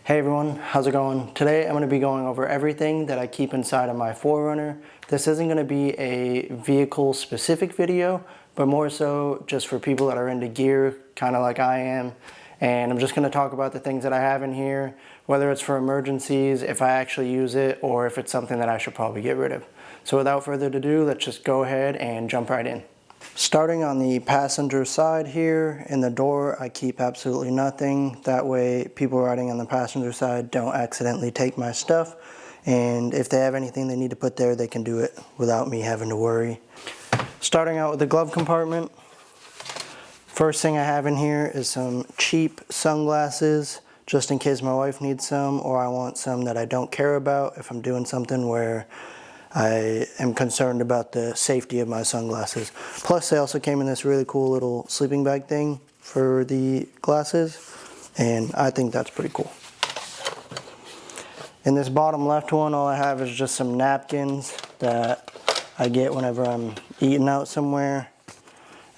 Hey everyone, how's it going? Today I'm going to be going over everything that I keep inside of my 4Runner. This isn't going to be a vehicle specific video, but more so just for people that are into gear, kind of like I am. And I'm just going to talk about the things that I have in here, whether it's for emergencies, if I actually use it, or if it's something that I should probably get rid of. So without further ado, let's just go ahead and jump right in. Starting on the passenger side here, in the door I keep absolutely nothing. That way people riding on the passenger side don't accidentally take my stuff. And if they have anything they need to put there, they can do it without me having to worry. Starting out with the glove compartment. First thing I have in here is some cheap sunglasses, just in case my wife needs some, or I want some that I don't care about if I'm doing something where I am concerned about the safety of my sunglasses. Plus they also came in this really cool little sleeping bag thing for the glasses, and I think that's pretty cool. In this bottom left one, all I have is just some napkins that I get whenever I'm eating out somewhere.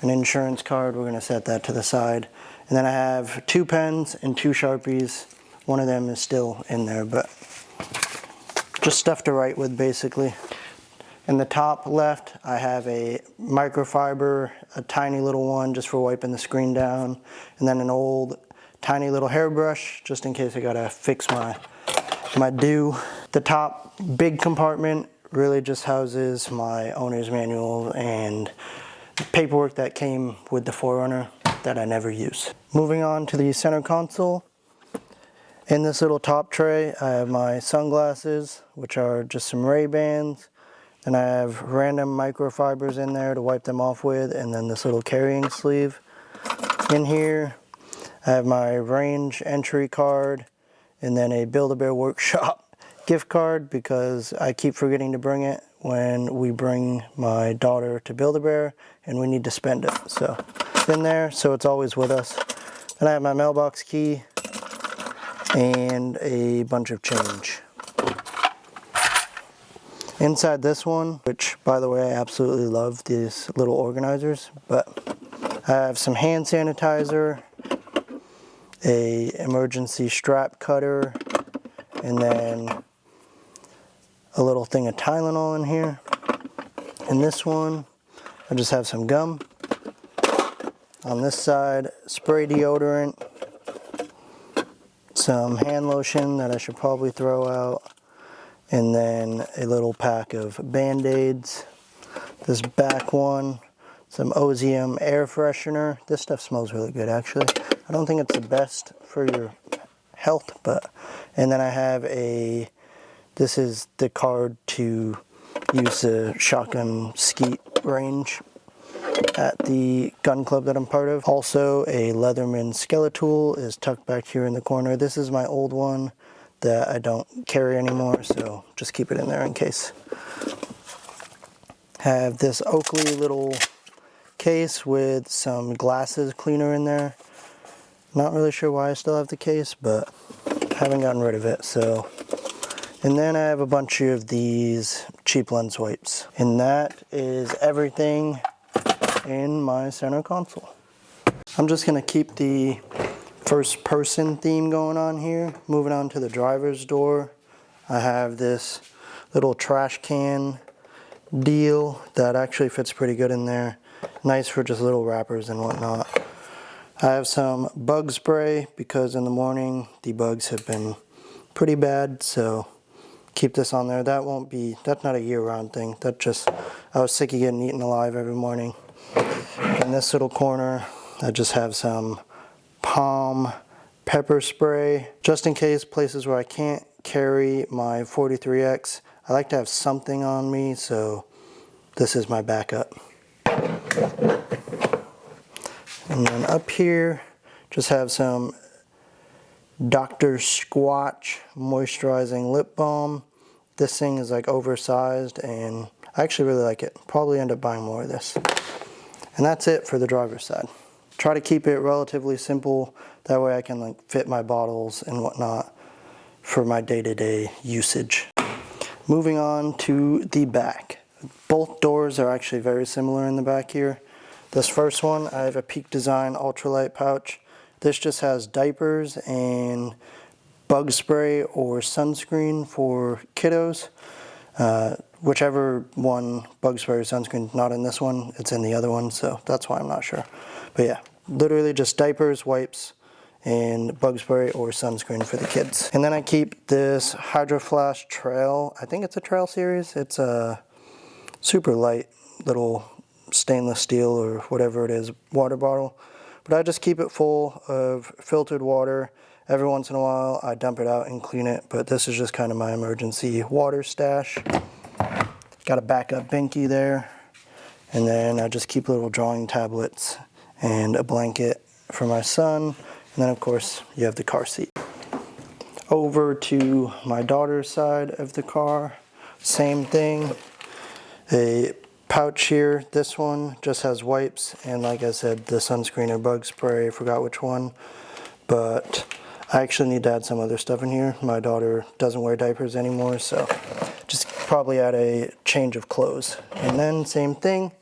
An insurance card, we're gonna set that to the side. And then I have 2 pens and 2 Sharpies. One of them is still in there, but just stuff to write with basically. In the top left, I have a microfiber, a tiny little one just for wiping the screen down, and then an old tiny little hairbrush just in case I gotta fix my do. The top big compartment really just houses my owner's manual and paperwork that came with the 4Runner that I never use. Moving on to the center console. In this little top tray, I have my sunglasses, which are just some Ray-Bans. And I have random microfibers in there to wipe them off with, and then this little carrying sleeve. In here, I have my range entry card, and then a Build-A-Bear Workshop gift card, because I keep forgetting to bring it when we bring my daughter to Build-A-Bear, and we need to spend it. So, it's in there, so it's always with us. Then I have my mailbox key, and a bunch of change. Inside this one, which by the way I absolutely love these little organizers, but I have some hand sanitizer, a emergency strap cutter, and then a little thing of Tylenol in here. In this one, I just have some gum. On this side, spray deodorant, some hand lotion that I should probably throw out, and then a little pack of Band-Aids. This back one, some Ozium air freshener. This stuff smells really good actually. I don't think it's the best for your health, but, and then I have this is the card to use the shotgun skeet range at the gun club that I'm part of. Also, a Leatherman Skeletool is tucked back here in the corner. This is my old one that I don't carry anymore, so just keep it in there in case. Have this Oakley little case with some glasses cleaner in there. Not really sure why I still have the case, but haven't gotten rid of it, so. And then I have a bunch of these cheap lens wipes. And that is everything in my center console. I'm just gonna keep the first person theme going on here. Moving on to the driver's door, I have this little trash can deal that actually fits pretty good in there. Nice for just little wrappers and whatnot. I have some bug spray because in the morning the bugs have been pretty bad, so keep this on there. That's not a year-round thing. I was sick of getting eaten alive every morning. In this little corner, I just have some Palm pepper spray, just in case places where I can't carry my 43X. I like to have something on me, so this is my backup. And then up here, just have some Dr. Squatch moisturizing lip balm. This thing is like oversized, and I actually really like it. Probably end up buying more of this. And that's it for the driver's side. Try to keep it relatively simple, that way I can like fit my bottles and whatnot for my day-to-day usage. Moving on to the back. Both doors are actually very similar in the back here. This first one, I have a Peak Design ultralight pouch. This just has diapers and bug spray or sunscreen for kiddos. Whichever one, bug spray or sunscreen, not in this one, it's in the other one, so that's why I'm not sure. But yeah, literally just diapers, wipes, and bug spray or sunscreen for the kids. And then I keep this Hydro Flask Trail, I think it's a Trail series. It's a super light little stainless steel or whatever it is water bottle. But I just keep it full of filtered water. Every once in a while I dump it out and clean it, but this is just kind of my emergency water stash. Got a backup binky there. And then I just keep little drawing tablets and a blanket for my son. And then of course you have the car seat. Over to my daughter's side of the car, same thing. A pouch here, this one just has wipes and like I said, the sunscreen or bug spray, I forgot which one. But I actually need to add some other stuff in here. My daughter doesn't wear diapers anymore, so just probably add a change of clothes. And then same thing,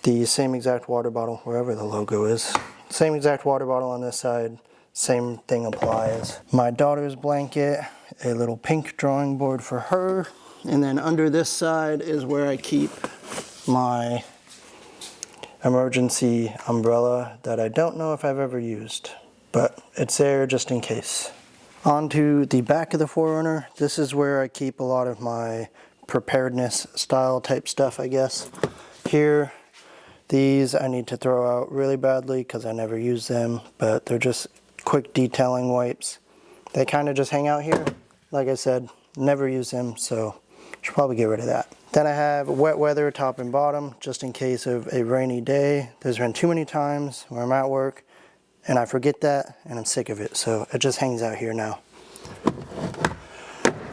the same exact water bottle, wherever the logo is. Same exact water bottle on this side, same thing applies. My daughter's blanket, a little pink drawing board for her. And then under this side is where I keep my emergency umbrella that I don't know if I've ever used, but it's there just in case. Onto the back of the 4Runner, this is where I keep a lot of my preparedness style type stuff, I guess. Here, these I need to throw out really badly because I never use them, but they're just quick detailing wipes. They kind of just hang out here. Like I said, never use them, so should probably get rid of that. Then I have wet weather top and bottom, just in case of a rainy day. There's been too many times where I'm at work and I forget that and I'm sick of it, so it just hangs out here now.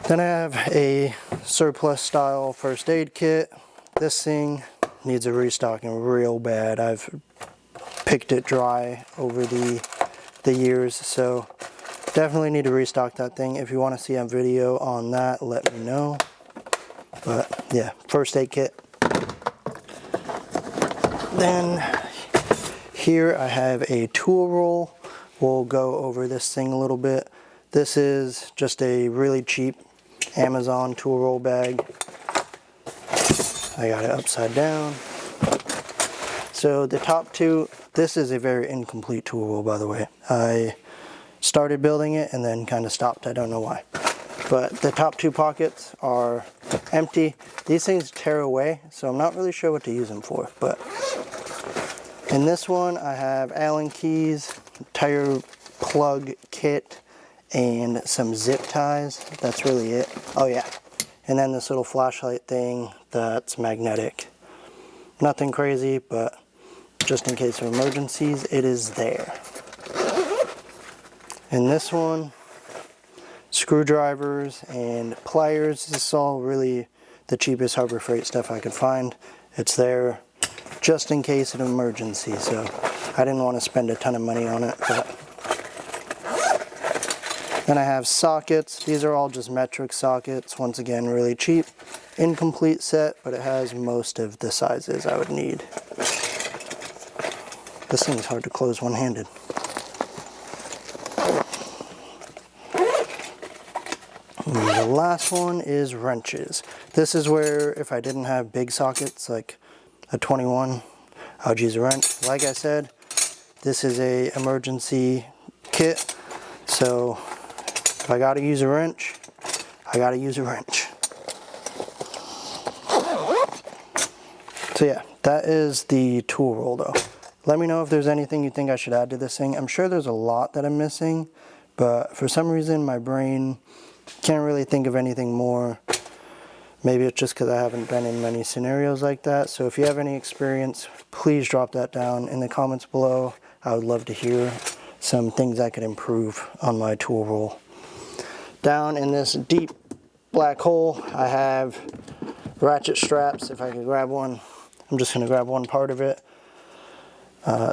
Then I have a surplus style first aid kit. This thing needs a restocking real bad. I've picked it dry over the years, so definitely need to restock that thing. If you want to see a video on that, let me know. But yeah, first aid kit. Then here I have a tool roll. We'll go over this thing a little bit. This is just a really cheap Amazon tool roll bag. I got it upside down. So the top two, this is a very incomplete tool roll, by the way. I started building it and then kind of stopped. I don't know why. But the top two pockets are empty. These things tear away, so I'm not really sure what to use them for. But in this one, I have Allen keys, tire plug kit, and some zip ties. That's really it. Oh yeah. And then this little flashlight thing that's magnetic. Nothing crazy, but just in case of emergencies, it is there. In this one, screwdrivers and pliers. This is all really the cheapest Harbor Freight stuff I could find. It's there just in case of an emergency, so I didn't want to spend a ton of money on it. But then I have sockets. These are all just metric sockets. Once again, really cheap. Incomplete set, but it has most of the sizes I would need. This thing's hard to close one-handed. The last one is wrenches. This is where if I didn't have big sockets like a 21, I would use a wrench. Like I said, this is a emergency kit, so if I gotta use a wrench, I gotta use a wrench. So yeah, that is the tool roll though. Let me know if there's anything you think I should add to this thing. I'm sure there's a lot that I'm missing, but for some reason my brain can't really think of anything more. Maybe it's just because I haven't been in many scenarios like that. So if you have any experience, please drop that down in the comments below. I would love to hear some things I could improve on my tool roll. Down in this deep black hole, I have ratchet straps. If I could grab one, I'm just going to grab one part of it.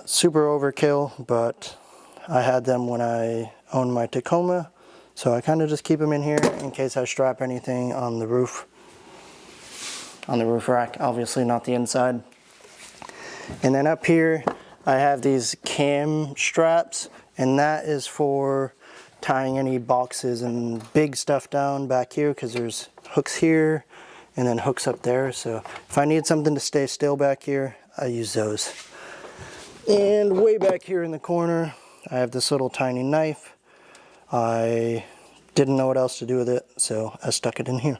Super overkill, but I had them when I owned my Tacoma. So I kind of just keep them in here in case I strap anything on the roof rack, obviously not the inside. And then up here, I have these cam straps, and that is for tying any boxes and big stuff down back here because there's hooks here and then hooks up there. So if I need something to stay still back here, I use those. And way back here in the corner, I have this little tiny knife. I didn't know what else to do with it, so I stuck it in here.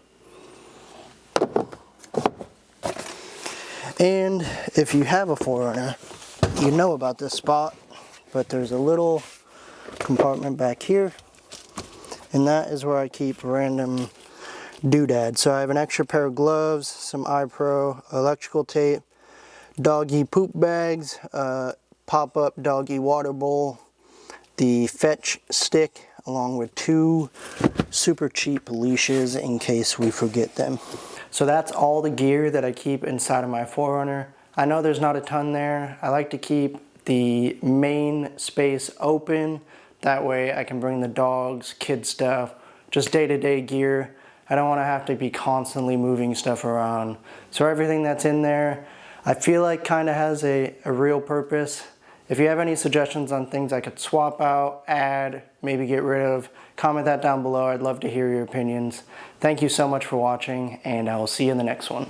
And if you have a 4Runner, you know about this spot, but there's a little compartment back here, and that is where I keep random doodads. So I have an extra pair of gloves, some iPro, electrical tape, doggy poop bags, pop-up doggy water bowl, the fetch stick, along with 2 super cheap leashes in case we forget them. So that's all the gear that I keep inside of my 4Runner. I know there's not a ton there. I like to keep the main space open. That way I can bring the dogs, kid stuff, just day-to-day gear. I don't want to have to be constantly moving stuff around. So everything that's in there, I feel like kind of has a real purpose. If you have any suggestions on things I could swap out, add, maybe get rid of, comment that down below. I'd love to hear your opinions. Thank you so much for watching, and I will see you in the next one.